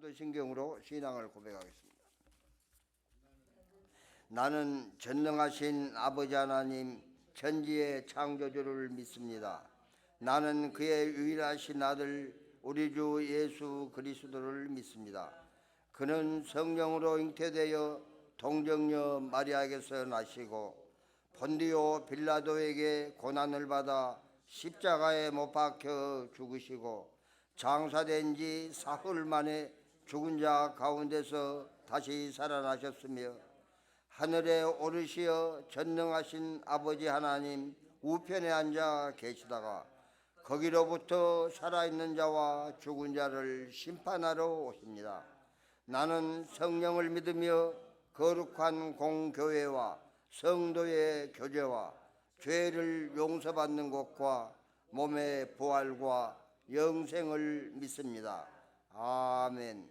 사도신경으로 신앙을 고백하겠습니다. 나는 전능하신 아버지 하나님 천지의 창조주를 믿습니다. 나는 그의 유일하신 아들 우리 주 예수 그리스도를 믿습니다. 그는 성령으로 잉태되어 동정녀 마리아에게서 나시고 본디오 빌라도에게 고난을 받아 십자가에 못 박혀 죽으시고 장사된 지 사흘 만에 죽은 자 가운데서 다시 살아나셨으며 하늘에 오르시어 전능하신 아버지 하나님 우편에 앉아 계시다가 거기로부터 살아있는 자와 죽은 자를 심판하러 오십니다. 나는 성령을 믿으며 거룩한 공교회와 성도의 교제와 죄를 용서받는 것과 몸의 부활과 영생을 믿습니다. 아멘.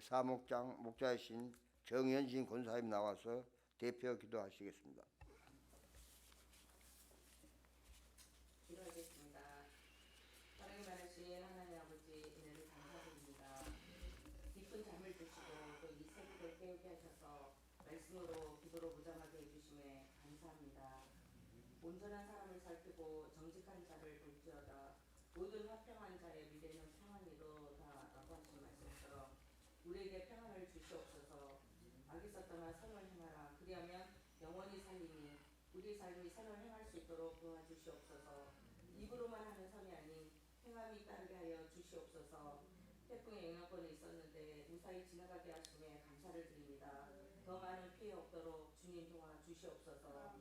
사목장 목자이신 정현신 권사님 나와서 대표 기도하시겠습니다. 기도하겠습니다. 사랑이 많으신 하나님 아버지 은혜를 감사드립니다. 깊은 잠을 주시고 또 이 새벽을 깨우게 하셔서 말씀으로 기도로 무장하게 해주심에 감사합니다. 온전한 사람을 살피고 정직한 자를 볼지어다 모든 화평한 자의 미래는 평안이로다라고 하신 말씀처럼 우리에게 평안을 주시옵소서. 악에서 떠나 선을 행하라. 그리하면 영원히 살리니 우리 삶이 선을 행할 수 있도록 도와주시옵소서. 입으로만 하는 선이 아닌 행함이 따르게 하여 주시옵소서. 태풍의 영향권에 있었는데 무사히 지나가게 하심에 감사를 드립니다. 더 많은 피해 없도록 주님 도와주시옵소서.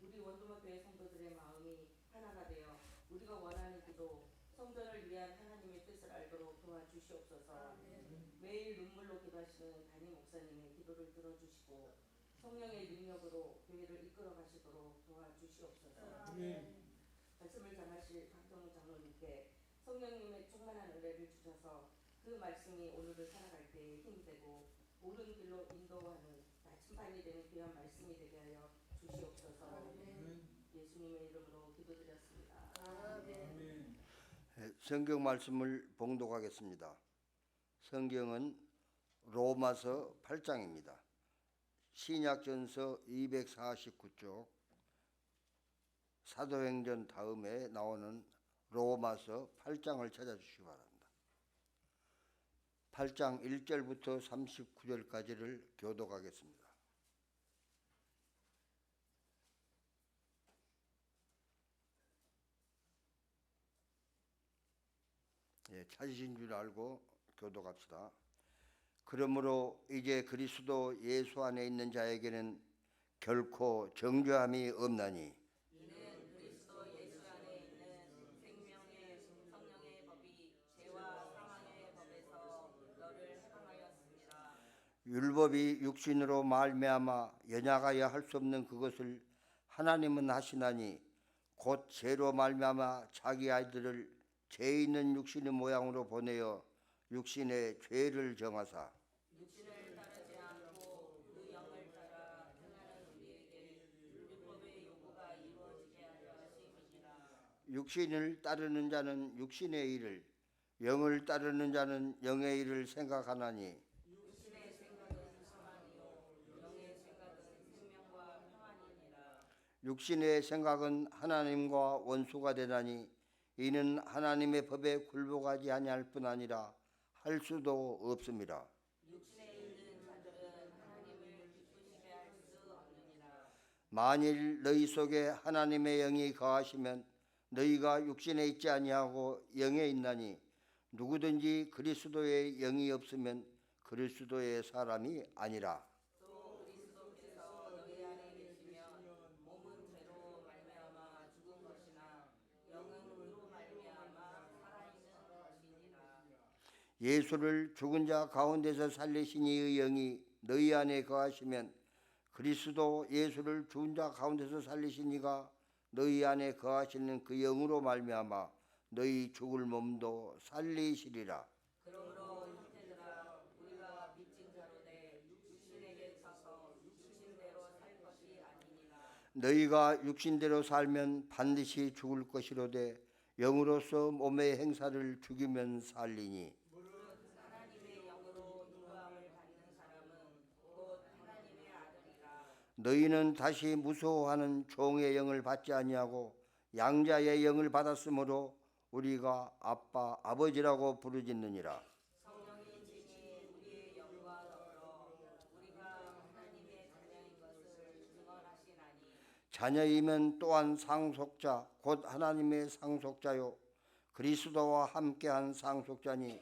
우리 원도마교회 성도들의 마음이 하나가 되어 우리가 원하는 기도 성전을 위한 하나님의 뜻을 알도록 도와주시옵소서. 매일 눈물로 기도하시는 담임 목사님의 기도를 들어주시고 성령의 능력으로 교회를 이끌어 가시도록 도와주시옵소서. 말씀을 전하실 박정우 장로님께 성령님의 충만한 은혜를 주셔서 그 말씀이 오늘을 살아갈 때에 힘이 되고 옳은 길로 인도하는 나침반이 되는 귀한 말씀이 되게 하여 주시옵소서. 예수님의 이름으로 기도드렸습니다. 아멘. 성경 말씀을 봉독하겠습니다. 성경은 로마서 8장입니다. 신약전서 249쪽 사도행전 다음에 나오는 로마서 8장을 찾아주시기 바랍니다. 8장 1절부터 39절까지를 교독하겠습니다. 찾으신 줄 알고 교독합시다. 그러므로 이제 그리스도 예수 안에 있는 자에게는 결코 정죄함이 없나니 이는 그리스도 예수 안에 있는 생명의 성령의 법이 죄와 사망의 법에서 너를 해방하였습니다. 율법이 육신으로 말미암아 연약하여 할 수 없는 그것을 하나님은 하시나니 곧 죄로 말미암아 자기 아들을 죄 있는 육신의 모양으로 보내어 육신의 죄를 정하사 육신을 따르지 않고 그 영을 따라 행하는 우리에게 율법의 요구가 이루어지게 하려 하심이니라. 육신을 따르는 자는 육신의 일을 영을 따르는 자는 영의 일을 생각하나니 육신의 생각은 사망이요 영의 생각은 생명과 평안이니라. 육신의 생각은 하나님과 원수가 되나니 이는 하나님의 법에 굴복하지 아니할 뿐 아니라 할 수도 없습니다. 육신에 있는 자들은 하나님을 기쁘시게 할 수 없느니라. 만일 너희 속에 하나님의 영이 거하시면 너희가 육신에 있지 아니하고 영에 있나니 누구든지 그리스도의 영이 없으면 그리스도의 사람이 아니라. 또 그리스도께서 너희 안에 계시면 몸은 죄로 말미암아 죽은 것이나 영은 의로 말미암아 살아있는 것이니라. 예수를 죽은 자 가운데서 살리신 이의 영이 너희 안에 거하시면 그리스도 예수를 죽은 자 가운데서 살리신 이가 너희 안에 거하시는 그 영으로 말미암아 너희 죽을 몸도 살리시리라. 그러므로 형제들아 우리가 빚진 자로되 육신에게 차서 육신대로 살 것이 아니니라. 너희가 육신대로 살면 반드시 죽을 것이로되 영으로서 몸의 행사를 죽이면 살리니 무릇 하나님의 영으로 너희는 다시 무서워하는 종의 영을 받지 아니하고 양자의 영을 받았으므로 우리가 아빠 아버지라고 부르짖느니라. 성령이 진히 우리의 영과 더불어 우리가 하나님의 자녀인 것을 증언하시나니 자녀이면 또한 상속자 곧 하나님의 상속자요 그리스도와 함께한 상속자니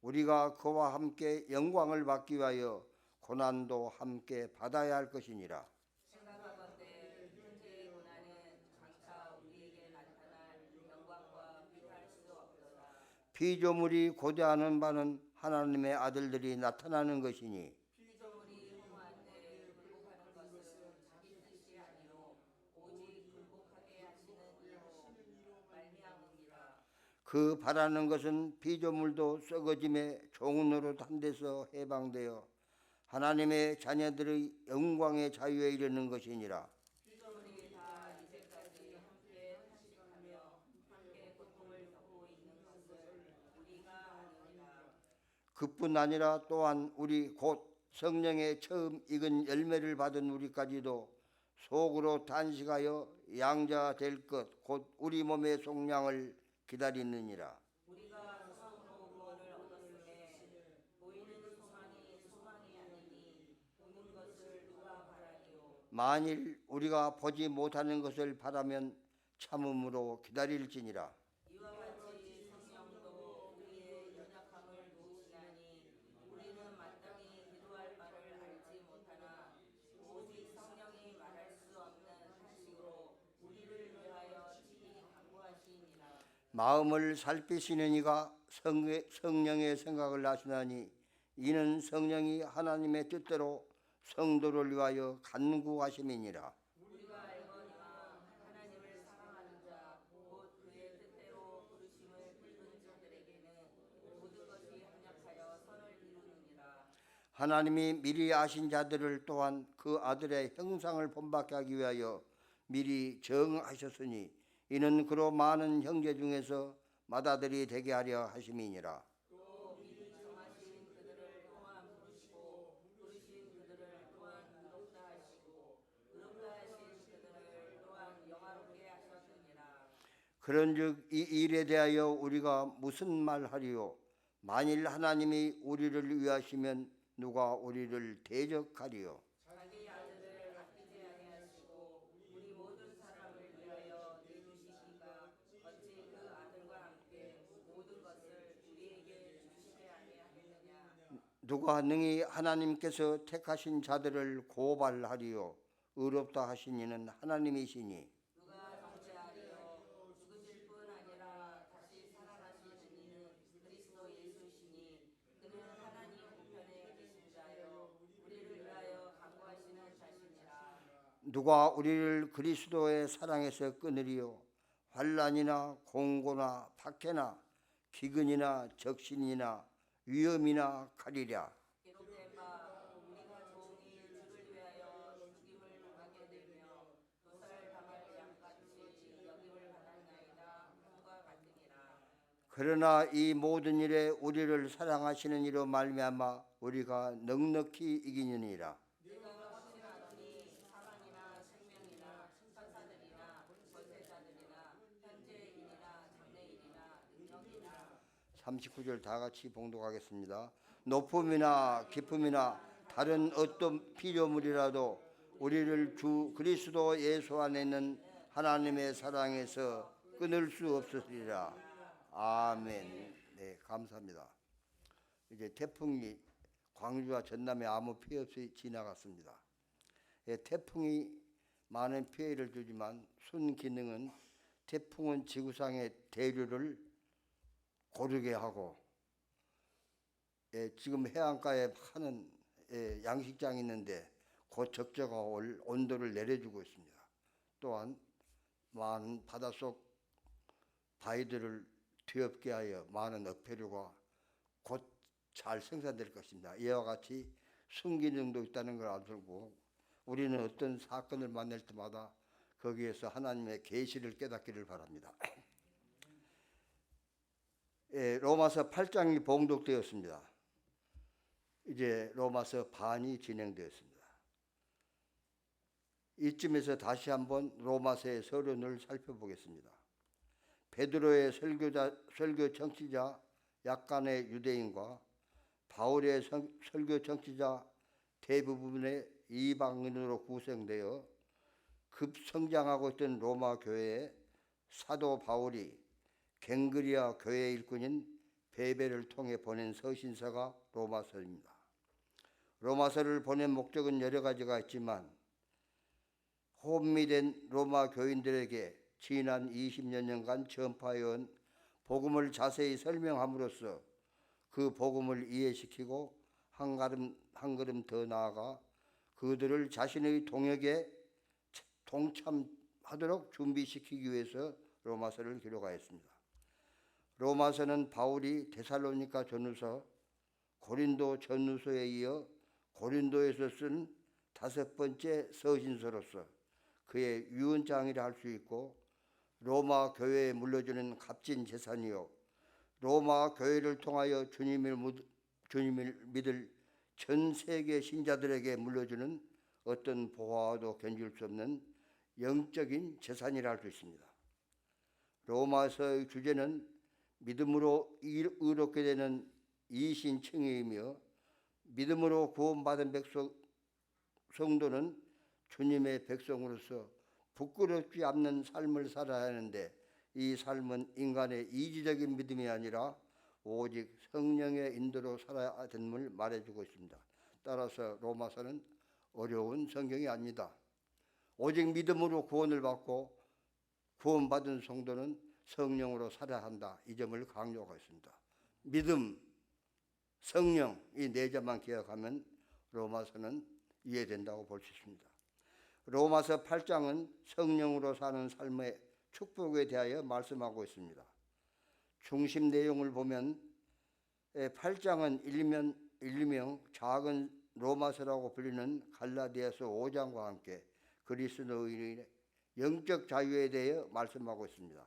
우리가 그와 함께 영광을 받기 위하여 고난도 함께 받아야 할 것이니라. 생각하건대 현재의 고난은 장차 우리에게 나타날 영광과 비교할 수 없도다. 피조물이 고대하는 바는 하나님의 아들들이 나타나는 것이니 피조물이 흠모한데 굴복하는 것은 자기 뜻이 아니요 오직 굴복하게 하시는 이로 말미암으니라. 그 바라는 것은 피조물도 썩어짐의 종으로 한 데서 해방되어 하나님의 자녀들의 영광의 자유에 이르는 것이니라. 피조물이 다 이제까지 함께 탄식하며 함께 고통을 겪고 있는 것을 우리가 아느니라. 그뿐 아니라 또한 우리 곧 성령의 처음 익은 열매를 받은 우리까지도 속으로 단식하여 양자 될 것 곧 우리 몸의 속량을 기다리느니라. 우리가 소망으로 구원을 얻었음에 보이는 소망이 아니니 보는 것을 누가 바라리요. 만일 우리가 보지 못하는 것을 바라면 참음으로 기다릴지니라. 이와 같이 성령도 우리의 연약함을 도우시나니 우리는 마땅히 기도할 바를 알지 못하나 오직 성령이 말할 수 없는 탄식으로 우리를 위하여 친히 간구하시니라. 마음을 살피시는 이가 성령의 생각을 아시나니 이는 성령이 하나님의 뜻대로 성도를 위하여 간구하심이니라. 우리가 알거니와 하나님을 사랑하는 자 곧 그의 뜻대로 부르심을 입은 자들에게는 모든 것이 합력하여 선을 이루느니라. 하나님이 미리 아신 자들을 또한 그 아들의 형상을 본받게 하기 위하여 미리 정하셨으니 이는 그로 많은 형제 중에서 맏아들이 되게 하려 하심이니라. 또 미리 정하신 그들을 또한 부르시고 부르신 그들을 또한 의롭다 하시고 의롭다 하신 그들을 또한 영화롭게 하셨느니라. 그런즉 이 일에 대하여 우리가 무슨 말하리요? 만일 하나님이 우리를 위하시면 누가 우리를 대적하리요? 자기 아들을 아끼지 아니하시고 우리 모든 사람을 위하여 내주시니까 어찌 그 아들과 함께 모든 것을 우리에게 주시지 아니하겠느냐. 누가 능히 하나님께서 택하신 자들을 고발하리요? 의롭다 하신 이는 하나님이시니 누가 정죄하리요. 죽으실 뿐 아니라 다시 살아나시는 이는 그리스도 예수시니 그는 하나님 우편에 계신 자요 우리를 위하여 간구하시는 자시니라. 누가 우리를 그리스도의 사랑에서 끊으리요? 환난이나 공고나 박해나 기근이나 적신이나 위험이나 칼이랴. 기록된 바 우리가 종이 주를 위하여 죽임을 당하게 되며 도살 당할 양같이 여김을 받았나이다 함과 같으니라. 그러나 이 모든 일에 우리를 사랑하시는 이로 말미암아 우리가 넉넉히 이기느니라. 내가 확신하노니 사망이나 생명이나 천사들이나 권세자들이나 현재인이나 장래인이나 능력이나 39절 다 같이 봉독하겠습니다. 높음이나 깊음이나 다른 어떤 피조물이라도 우리를 주 그리스도 예수 안에 있는 하나님의 사랑에서 끊을 수 없으리라. 아멘. 네, 감사합니다. 이제 태풍이 광주와 전남에 아무 피해 없이 지나갔습니다. 태풍이 많은 피해를 주지만 순기능은 태풍은 지구상의 대류를 고르게 하고 지금 해안가에 하는 양식장이 있는데 그 적재가 올 온도를 내려주고 있습니다. 또한 많은 바닷속 바위들을 뒤엎게 하여 많은 어패류가 곧 잘 생산될 것입니다. 이와 같이 순기능도 있다는 걸 알고 우리는 어떤 사건을 만날 때마다 거기에서 하나님의 계시를 깨닫기를 바랍니다. 로마서 8장이 봉독되었습니다. 이제 로마서 반이 진행되었습니다. 이쯤에서 다시 한번 로마서의 서론을 살펴보겠습니다. 베드로의 설교 청취자 약간의 유대인과 바울의 설교 청취자 대부분의 이방인으로 구성되어 급성장하고 있던 로마 교회에 사도 바울이 갱그리아 교회 일꾼인 베베를 통해 보낸 서신서가 로마서입니다. 로마서를 보낸 목적은 여러 가지가 있지만 혼미된 로마 교인들에게 지난 20여년간 전파해온 복음을 자세히 설명함으로써 그 복음을 이해시키고 한 걸음 더 나아가 그들을 자신의 동역에 동참하도록 준비시키기 위해서 로마서를 기록하였습니다. 로마서는 바울이 데살로니가 전후서, 고린도 전후서에 이어 고린도에서 쓴 5번째 서신서로서 그의 유언장이라 할 수 있고 로마 교회에 물려주는 값진 재산이요 로마 교회를 통하여 주님을 믿을 전 세계 신자들에게 물려주는 어떤 보화와도 견줄 수 없는 영적인 재산이라 할 수 있습니다. 로마서의 주제는 믿음으로 의롭게 되는 이신칭의이며 믿음으로 구원받은 성도는 주님의 백성으로서 부끄럽지 않는 삶을 살아야 하는데 이 삶은 인간의 이지적인 믿음이 아니라 오직 성령의 인도로 살아야 됨을 말해주고 있습니다. 따라서 로마서는 어려운 성경이 아닙니다. 오직 믿음으로 구원을 받고 구원받은 성도는 성령으로 살아야 한다. 이 점을 강조하고 있습니다. 믿음, 성령 이 네 자만 기억하면 로마서는 이해된다고 볼 수 있습니다. 로마서 8장은 성령으로 사는 삶의 축복에 대하여 말씀하고 있습니다. 중심 내용을 보면 8장은 일명 작은 로마서라고 불리는 갈라디아서 5장과 함께 그리스도인의 영적 자유에 대해 말씀하고 있습니다.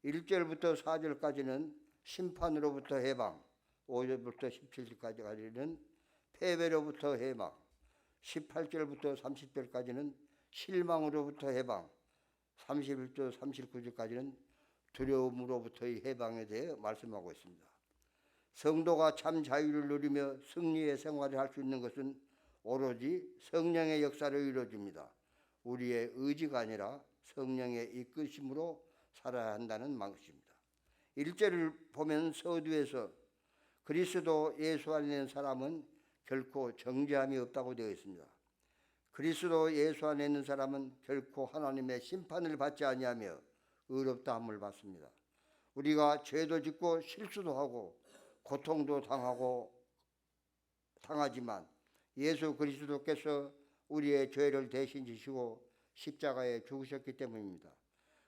1절부터 4절까지는 심판으로부터 해방, 5절부터 17절까지는 패배로부터 해방, 18절부터 30절까지는 실망으로부터 해방, 31절 39절까지는 두려움으로부터의 해방에 대해 말씀하고 있습니다. 성도가 참 자유를 누리며 승리의 생활을 할 수 있는 것은 오로지 성령의 역사로 이루어집니다. 우리의 의지가 아니라 성령의 이끄심으로 살아야 한다는 것입니다. 1절을 보면 서두에서 그리스도 예수 안에 있는 사람은 결코 정죄함이 없다고 되어 있습니다. 그리스도 예수 안에 있는 사람은 결코 하나님의 심판을 받지 아니하며 의롭다함을 받습니다. 우리가 죄도 짓고 실수도 하고 고통도 당하지만 예수 그리스도께서 우리의 죄를 대신 지시고 십자가에 죽으셨기 때문입니다.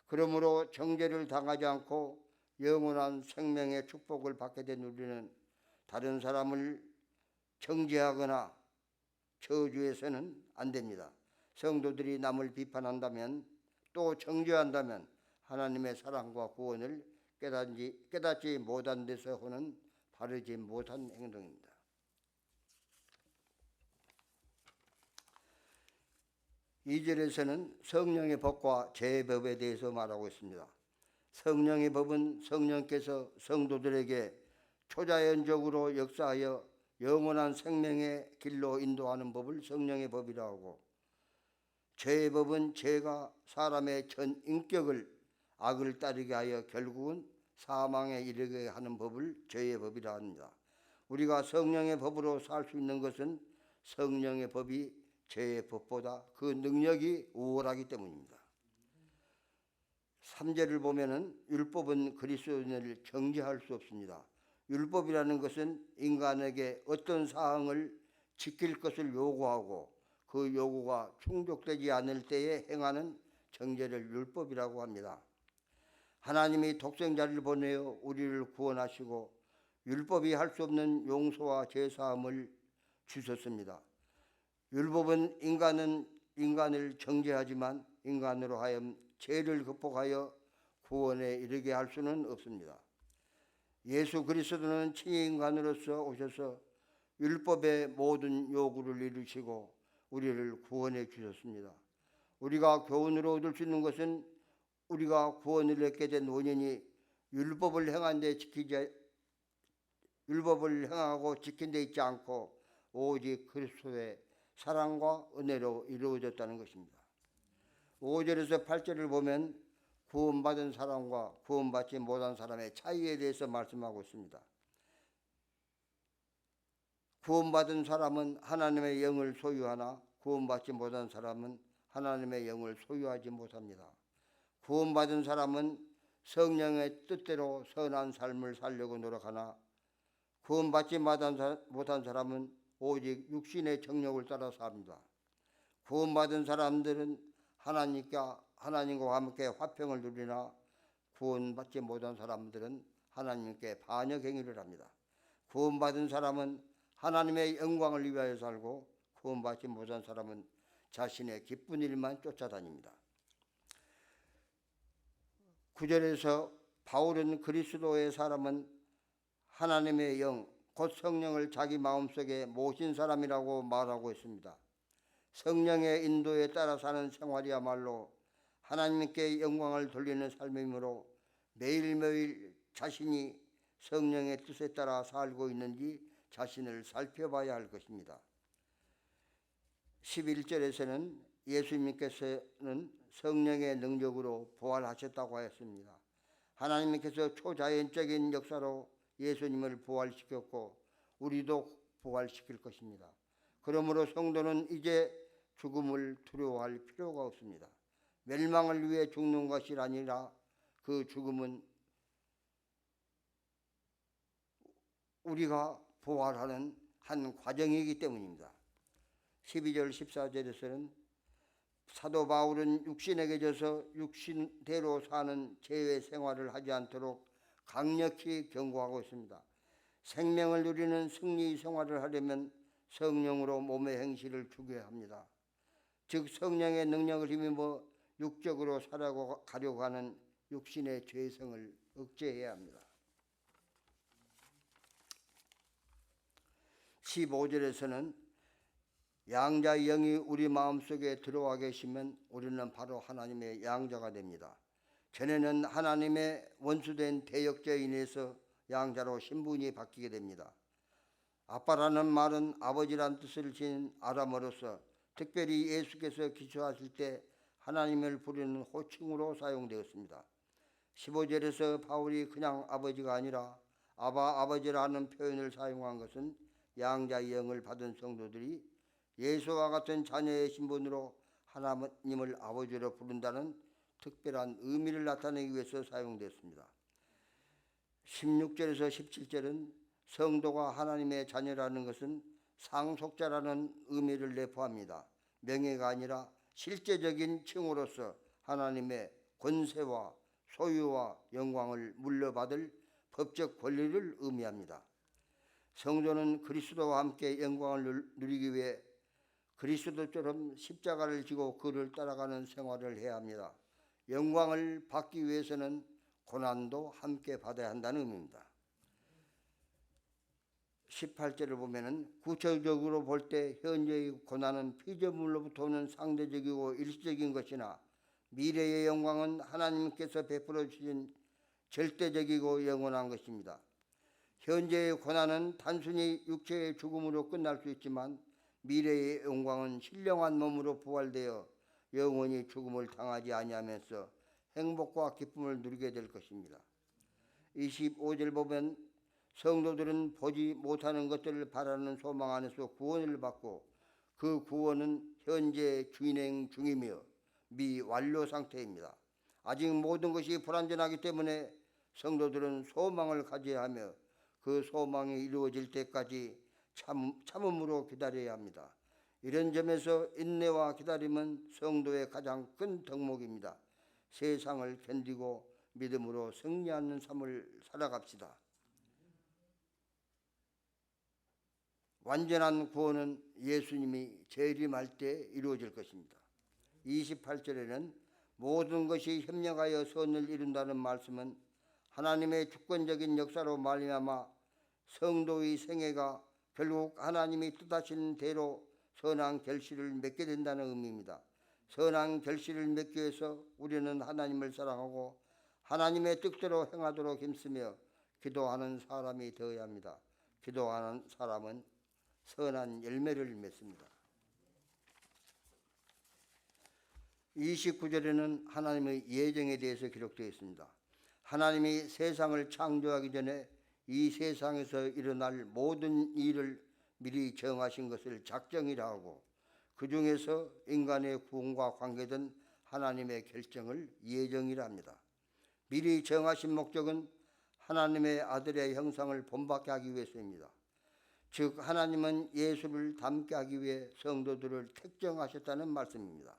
그러므로 정죄를 당하지 않고 영원한 생명의 축복을 받게 된 우리는 다른 사람을 정죄하거나 저주해서는 안 됩니다. 성도들이 남을 비판한다면 또 정죄한다면 하나님의 사랑과 구원을 깨닫지 못한 데서 오는 바르지 못한 행동입니다. 2절에서는 성령의 법과 죄의 법에 대해서 말하고 있습니다. 성령의 법은 성령께서 성도들에게 초자연적으로 역사하여 영원한 생명의 길로 인도하는 법을 성령의 법이라고 하고, 죄의 법은 죄가 사람의 전 인격을 악을 따르게 하여 결국은 사망에 이르게 하는 법을 죄의 법이라 합니다. 우리가 성령의 법으로 살 수 있는 것은 성령의 법이 죄의 법보다 그 능력이 우월하기 때문입니다. 3절을 보면은 율법은 그리스도인을 정죄할 수 없습니다. 율법이라는 것은 인간에게 어떤 사항을 지킬 것을 요구하고 그 요구가 충족되지 않을 때에 행하는 정죄를 율법이라고 합니다. 하나님이 독생자를 보내어 우리를 구원하시고 율법이 할 수 없는 용서와 제사함을 주셨습니다. 율법은 인간을 정죄하지만 인간으로 하여금 죄를 극복하여 구원에 이르게 할 수는 없습니다. 예수 그리스도는 친히 인간으로서 오셔서 율법의 모든 요구를 이루시고 우리를 구원해 주셨습니다. 우리가 교훈으로 얻을 수 있는 것은 우리가 구원을 얻게 된 원인이 율법을 행하고 지킨 데 있지 않고 오직 그리스도의 사랑과 은혜로 이루어졌다는 것입니다. 5절에서 8절을 보면 구원받은 사람과 구원받지 못한 사람의 차이에 대해서 말씀하고 있습니다. 구원받은 사람은 하나님의 영을 소유하나 구원받지 못한 사람은 하나님의 영을 소유하지 못합니다. 구원받은 사람은 성령의 뜻대로 선한 삶을 살려고 노력하나 구원받지 못한 사람은 오직 육신의 정욕을 따라서 합니다. 구원받은 사람들은 하나님과 함께 화평을 누리나 구원받지 못한 사람들은 하나님께 반역 행위를 합니다. 구원받은 사람은 하나님의 영광을 위하여 살고 구원받지 못한 사람은 자신의 기쁜 일만 쫓아다닙니다. 9절에서 바울은 그리스도의 사람은 하나님의 영, 곧 성령을 자기 마음속에 모신 사람이라고 말하고 있습니다. 성령의 인도에 따라 사는 생활이야말로 하나님께 영광을 돌리는 삶이므로 매일매일 자신이 성령의 뜻에 따라 살고 있는지 자신을 살펴봐야 할 것입니다. 11절에서는 예수님께서는 성령의 능력으로 부활하셨다고 하였습니다. 하나님께서 초자연적인 역사로 예수님을 부활시켰고 우리도 부활시킬 것입니다. 그러므로 성도는 이제 죽음을 두려워할 필요가 없습니다. 멸망을 위해 죽는 것이 아니라 그 죽음은 우리가 부활하는 한 과정이기 때문입니다. 12절 14절에서는 사도 바울은 육신에게 져서 육신대로 사는 죄의 생활을 하지 않도록 강력히 경고하고 있습니다. 생명을 누리는 승리 생활을 하려면 성령으로 몸의 행실을 죽여야 합니다. 즉 성령의 능력을 힘입어 육적으로 살아가려고 하는 육신의 죄성을 억제해야 합니다. 15절에서는 양자의 영이 우리 마음속에 들어와 계시면 우리는 바로 하나님의 양자가 됩니다. 전에는 하나님의 원수된 대역자에 인해서 양자로 신분이 바뀌게 됩니다. 아빠라는 말은 아버지란 뜻을 지닌 아람어로서 특별히 예수께서 기초하실 때 하나님을 부르는 호칭으로 사용되었습니다. 15절에서 바울이 그냥 아버지가 아니라 아버지라는 표현을 사용한 것은 양자의 영을 받은 성도들이 예수와 같은 자녀의 신분으로 하나님을 아버지로 부른다는 특별한 의미를 나타내기 위해서 사용됐습니다. 16절에서 17절은 성도가 하나님의 자녀라는 것은 상속자라는 의미를 내포합니다. 명예가 아니라 실제적인 칭호로서 하나님의 권세와 소유와 영광을 물려받을 법적 권리를 의미합니다. 성도는 그리스도와 함께 영광을 누리기 위해 그리스도처럼 십자가를 지고 그를 따라가는 생활을 해야 합니다. 영광을 받기 위해서는 고난도 함께 받아야 한다는 의미입니다. 18절을 보면은 구체적으로 볼 때 현재의 고난은 피조물로부터 오는 상대적이고 일시적인 것이나 미래의 영광은 하나님께서 베풀어 주신 절대적이고 영원한 것입니다. 현재의 고난은 단순히 육체의 죽음으로 끝날 수 있지만 미래의 영광은 신령한 몸으로 부활되어 영원히 죽음을 당하지 아니하면서 행복과 기쁨을 누리게 될 것입니다. 25절 보면 성도들은 보지 못하는 것들을 바라는 소망 안에서 구원을 받고 그 구원은 현재 진행 중이며 미완료 상태입니다. 아직 모든 것이 불완전하기 때문에 성도들은 소망을 가져야 하며 그 소망이 이루어질 때까지 참음으로 기다려야 합니다. 이런 점에서 인내와 기다림은 성도의 가장 큰 덕목입니다. 세상을 견디고 믿음으로 승리하는 삶을 살아갑시다. 완전한 구원은 예수님이 재림할 때 이루어질 것입니다. 28절에는 모든 것이 협력하여 선을 이룬다는 말씀은 하나님의 주권적인 역사로 말미암아 성도의 생애가 결국 하나님이 뜻하시는 대로 선한 결실을 맺게 된다는 의미입니다. 선한 결실을 맺기 위해서 우리는 하나님을 사랑하고 하나님의 뜻대로 행하도록 힘쓰며 기도하는 사람이 되어야 합니다. 기도하는 사람은 선한 열매를 맺습니다. 29절에는 하나님의 예정에 대해서 기록되어 있습니다. 하나님이 세상을 창조하기 전에 이 세상에서 일어날 모든 일을 미리 정하신 것을 작정이라 하고, 그 중에서 인간의 구원과 관계된 하나님의 결정을 예정이라 합니다. 미리 정하신 목적은 하나님의 아들의 형상을 본받게 하기 위해서입니다. 즉 하나님은 예수를 닮게 하기 위해 성도들을 택정하셨다는 말씀입니다.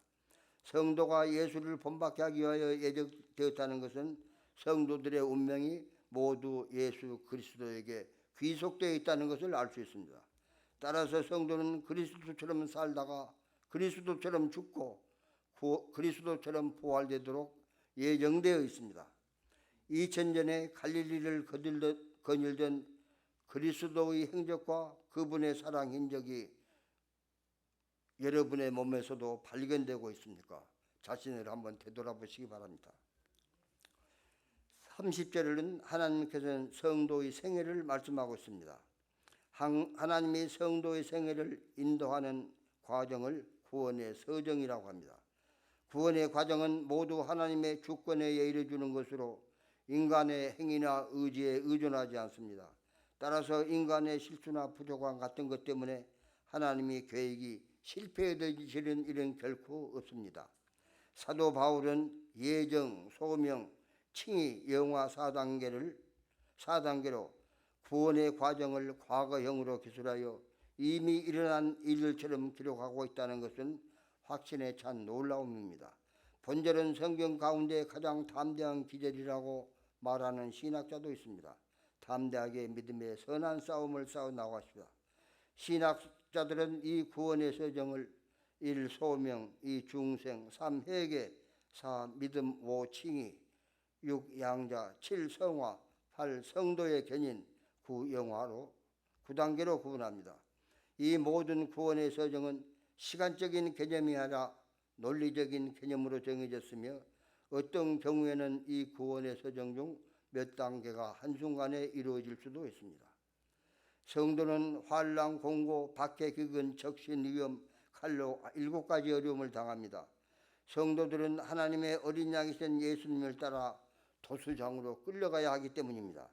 성도가 예수를 본받게 하기 위하여 예정되었다는 것은 성도들의 운명이 모두 예수 그리스도에게 귀속되어 있다는 것을 알 수 있습니다. 따라서 성도는 그리스도처럼 살다가 그리스도처럼 죽고 그리스도처럼 부활되도록 예정되어 있습니다. 2000년에 갈릴리를 거닐던 그리스도의 행적과 그분의 사랑 흔적이 여러분의 몸에서도 발견되고 있습니까? 자신을 한번 되돌아보시기 바랍니다. 30절에는 하나님께서는 성도의 생애를 말씀하고 있습니다. 하나님이 성도의 생애를 인도하는 과정을 구원의 서정이라고 합니다. 구원의 과정은 모두 하나님의 주권에 이르주는 것으로 인간의 행위나 의지에 의존하지 않습니다. 따라서 인간의 실수나 부족함 같은 것 때문에 하나님의 계획이 실패되시는 일은 결코 없습니다. 사도 바울은 예정, 소명, 칭의, 영화 4단계로 구원의 과정을 과거형으로 기술하여 이미 일어난 일들처럼 기록하고 있다는 것은 확신에 찬 놀라움입니다. 본절은 성경 가운데 가장 담대한 기절이라고 말하는 신학자도 있습니다. 담대하게 믿음의 선한 싸움을 싸워 나가십시다. 신학자들은 이 구원의 서정을 1. 소명, 2. 중생, 3. 회개, 4. 믿음, 5. 칭의, 6. 양자, 7. 성화, 8. 성도의 견인, 9. 영화로 9단계로 구분합니다. 이 모든 구원의 서정은 시간적인 개념이 아니라 논리적인 개념으로 정해졌으며 어떤 경우에는 이 구원의 서정 중 몇 단계가 한순간에 이루어질 수도 있습니다. 성도는 환난, 공고, 박해, 기근, 적신, 위험, 칼로 7가지 어려움을 당합니다. 성도들은 하나님의 어린 양이신 예수님을 따라 도수장으로 끌려가야 하기 때문입니다.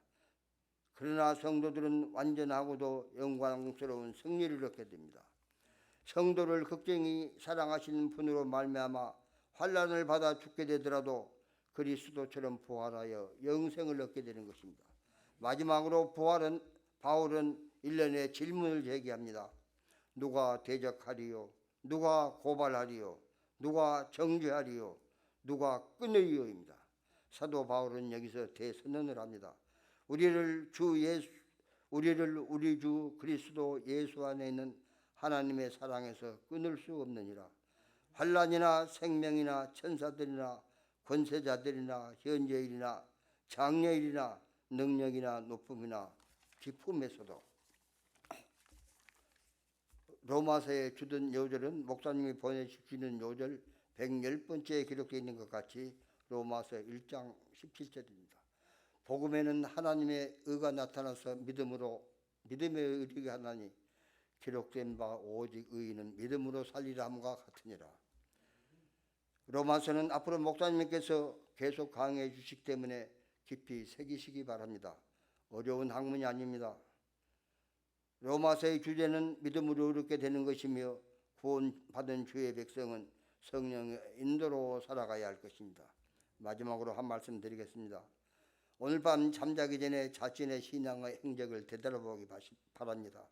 그러나 성도들은 완전하고도 영광스러운 승리를 얻게 됩니다. 성도를 극정히 사랑하시는 분으로 말미암아 환난을 받아 죽게 되더라도 그리스도처럼 부활하여 영생을 얻게 되는 것입니다. 마지막으로 바울은 일련의 질문을 제기합니다. 누가 대적하리요? 누가 고발하리요? 누가 정죄하리요? 누가 끊으리요입니다. 사도 바울은 여기서 대선언을 합니다. 우리를 우리 주 그리스도 예수 안에 있는 하나님의 사랑에서 끊을 수 없느니라. 환난이나 생명이나 천사들이나 권세자들이나 현재일이나 장래일이나 능력이나 높음이나 기품에서도. 로마서에 주던 요절은 목사님이 보내주시는 요절 110번째에 기록되어 있는 것 같이 로마서 1장 17절입니다. 복음에는 하나님의 의가 나타나서 믿음의 의리가 하나니 기록된 바 오직 의인은 믿음으로 살리라 함과 같으니라. 로마서는 앞으로 목사님께서 계속 강의해 주시기 때문에 깊이 새기시기 바랍니다. 어려운 학문이 아닙니다. 로마서의 주제는 믿음으로 의롭게 되는 것이며 구원받은 주의 백성은 성령의 인도로 살아가야 할 것입니다. 마지막으로 한 말씀 드리겠습니다. 오늘 밤 잠자기 전에 자신의 신앙의 행적을 되돌아보기 바랍니다.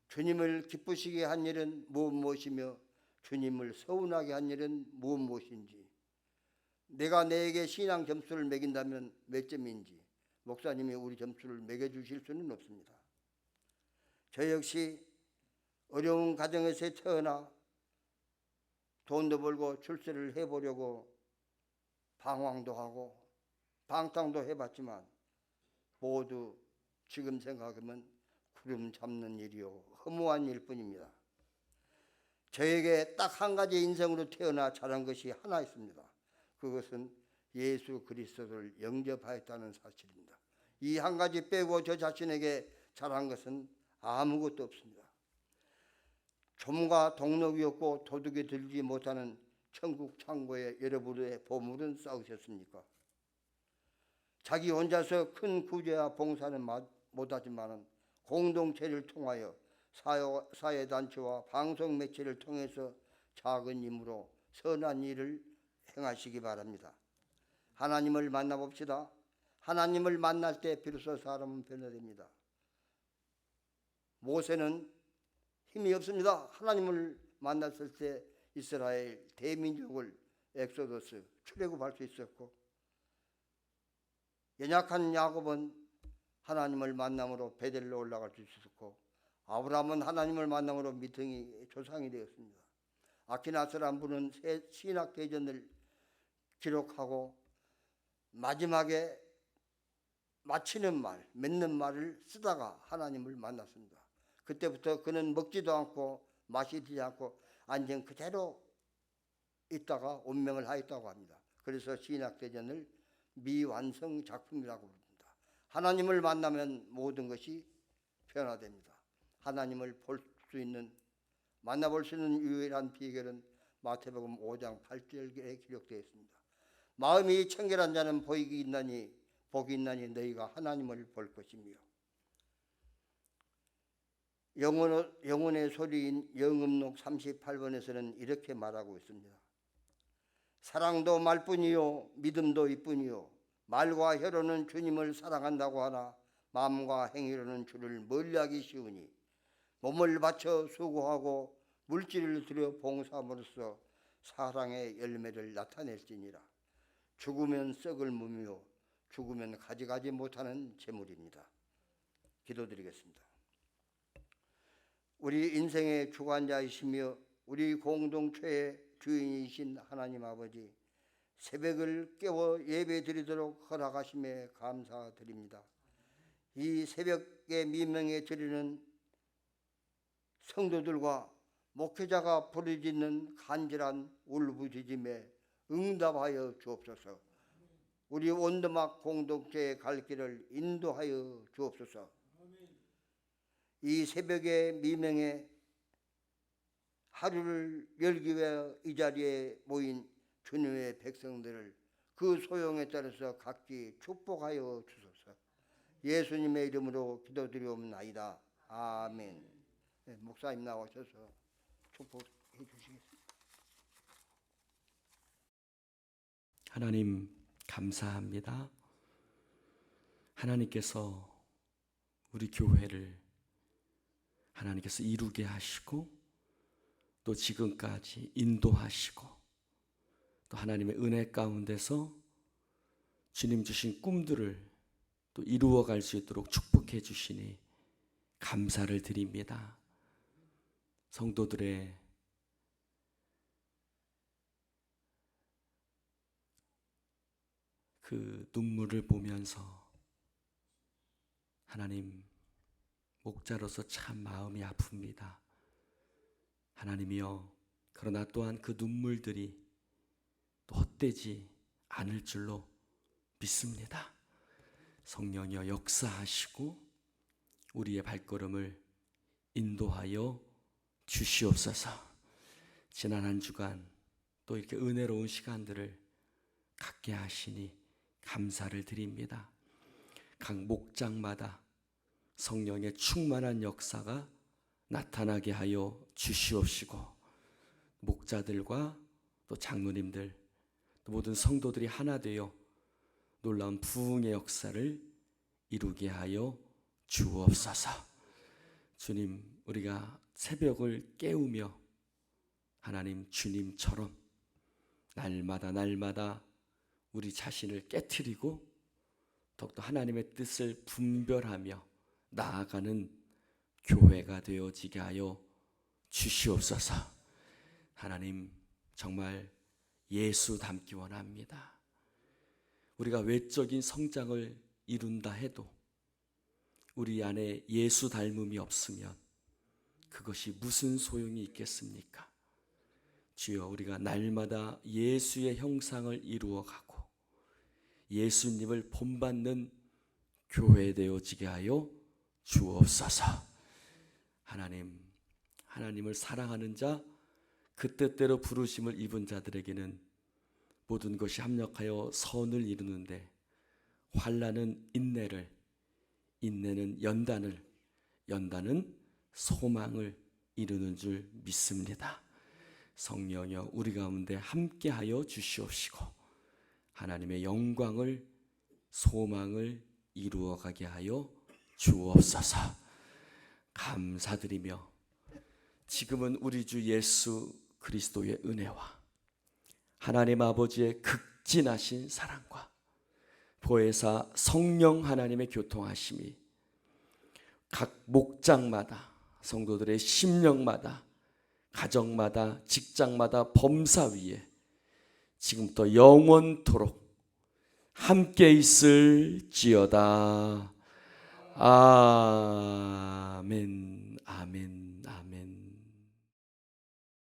주님을 기쁘시게 한 일은 무엇이며 주님을 서운하게 한 일은 무엇인지, 내가 내게 신앙 점수를 매긴다면 몇 점인지 목사님이 우리 점수를 매겨주실 수는 없습니다. 저 역시 어려운 가정에서 태어나 돈도 벌고 출세를 해보려고 방황도 하고 방탕도 해봤지만 모두 지금 생각하면 구름 잡는 일이요 허무한 일뿐입니다. 저에게 딱 한 가지 인생으로 태어나 자란 것이 하나 있습니다. 그것은 예수 그리스도를 영접하였다는 사실입니다. 이 한 가지 빼고 저 자신에게 자란 것은 아무것도 없습니다. 좀과 동력이 없고 도둑이 들지 못하는 천국 창고에 여러분의 보물은 쌓으셨습니까? 자기 혼자서 큰 구제와 봉사는 못하지만 공동체를 통하여 사회단체와 방송 매체를 통해서 작은 힘으로 선한 일을 행하시기 바랍니다. 하나님을 만나봅시다. 하나님을 만날 때 비로소 사람은 변화됩니다. 모세는 힘이 없습니다. 하나님을 만났을 때 이스라엘 대민족을 엑소더스 출애굽할 수 있었고, 연약한 야곱은 하나님을 만남으로 베델로 올라갈 수 있었고, 아브라함은 하나님을 만남으로 미등이 조상이 되었습니다. 아키나스란 분은 신학 대전을 기록하고 마지막에 마치는 말, 맺는 말을 쓰다가 하나님을 만났습니다. 그때부터 그는 먹지도 않고 마시지 않고 안전 그대로 있다가 운명을 하였다고 합니다. 그래서 신학대전을 미완성 작품이라고 부릅니다. 하나님을 만나면 모든 것이 변화됩니다. 하나님을 만나볼 수 있는 유일한 비결은 마태복음 5장 8절에 기록되어 있습니다. 마음이 청결한 자는 복이 있나니 너희가 하나님을 볼 것이며, 영혼의 소리인 영음록 38번에서는 이렇게 말하고 있습니다. 사랑도 말뿐이요 믿음도 이뿐이요 말과 혀로는 주님을 사랑한다고 하나 마음과 행위로는 주를 멀리하기 쉬우니 몸을 바쳐 수고하고 물질을 들여 봉사함으로써 사랑의 열매를 나타낼지니라. 죽으면 썩을 무미요 죽으면 가져가지 못하는 재물입니다. 기도드리겠습니다. 우리 인생의 주관자이시며 우리 공동체의 주인이신 하나님 아버지, 새벽을 깨워 예배드리도록 허락하심에 감사드립니다. 이 새벽의 미명에 드리는 성도들과 목회자가 부르짖는 간절한 울부짖음에 응답하여 주옵소서. 우리 원더막 공동체의 갈 길을 인도하여 주옵소서. 이 새벽의 미명에 하루를 열기 위해 이 자리에 모인 주님의 백성들을 그 소용에 따라서 각기 축복하여 주소서. 예수님의 이름으로 기도드리옵나이다. 아멘. 네, 목사님 나오셔서 축복해 주시겠습니다. 하나님 감사합니다. 하나님께서 우리 교회를 하나님께서 이루게 하시고 또 지금까지 인도하시고 또 하나님의 은혜 가운데서 주님 주신 꿈들을 또 이루어갈 수 있도록 축복해 주시니 감사를 드립니다. 성도들의 그 눈물을 보면서 하나님, 목자로서 참 마음이 아픕니다. 하나님이여, 그러나 또한 그 눈물들이 또 헛되지 않을 줄로 믿습니다. 성령이여 역사하시고 우리의 발걸음을 인도하여 주시옵소서. 지난 한 주간 또 이렇게 은혜로운 시간들을 갖게 하시니 감사를 드립니다. 각 목장마다 성령의 충만한 역사가 나타나게 하여 주시옵시고 목자들과 또 장로님들 또 모든 성도들이 하나 되어 놀라운 부흥의 역사를 이루게 하여 주옵소서. 주님, 우리가 새벽을 깨우며 하나님 주님처럼 날마다 우리 자신을 깨트리고 더욱더 하나님의 뜻을 분별하며 나아가는 교회가 되어지게 하여 주시옵소서. 하나님, 정말 예수 닮기 원합니다. 우리가 외적인 성장을 이룬다 해도 우리 안에 예수 닮음이 없으면 그것이 무슨 소용이 있겠습니까? 주여, 우리가 날마다 예수의 형상을 이루어가고 예수님을 본받는 교회 되어지게 하여 주옵소서. 하나님을 사랑하는 자, 그 뜻대로 부르심을 입은 자들에게는 모든 것이 합력하여 선을 이루는데, 환난은 인내를, 인내는 연단을, 연단은 소망을 이루는 줄 믿습니다. 성령여, 우리 가운데 함께하여 주시옵시고 하나님의 영광을, 소망을 이루어가게 하여 주옵소서. 감사드리며 지금은 우리 주 예수 그리스도의 은혜와 하나님 아버지의 극진하신 사랑과 보혜사 성령 하나님의 교통하심이 각 목장마다, 성도들의 심령마다, 가정마다, 직장마다, 범사 위에 지금부터 영원토록 함께 있을지어다. 아멘.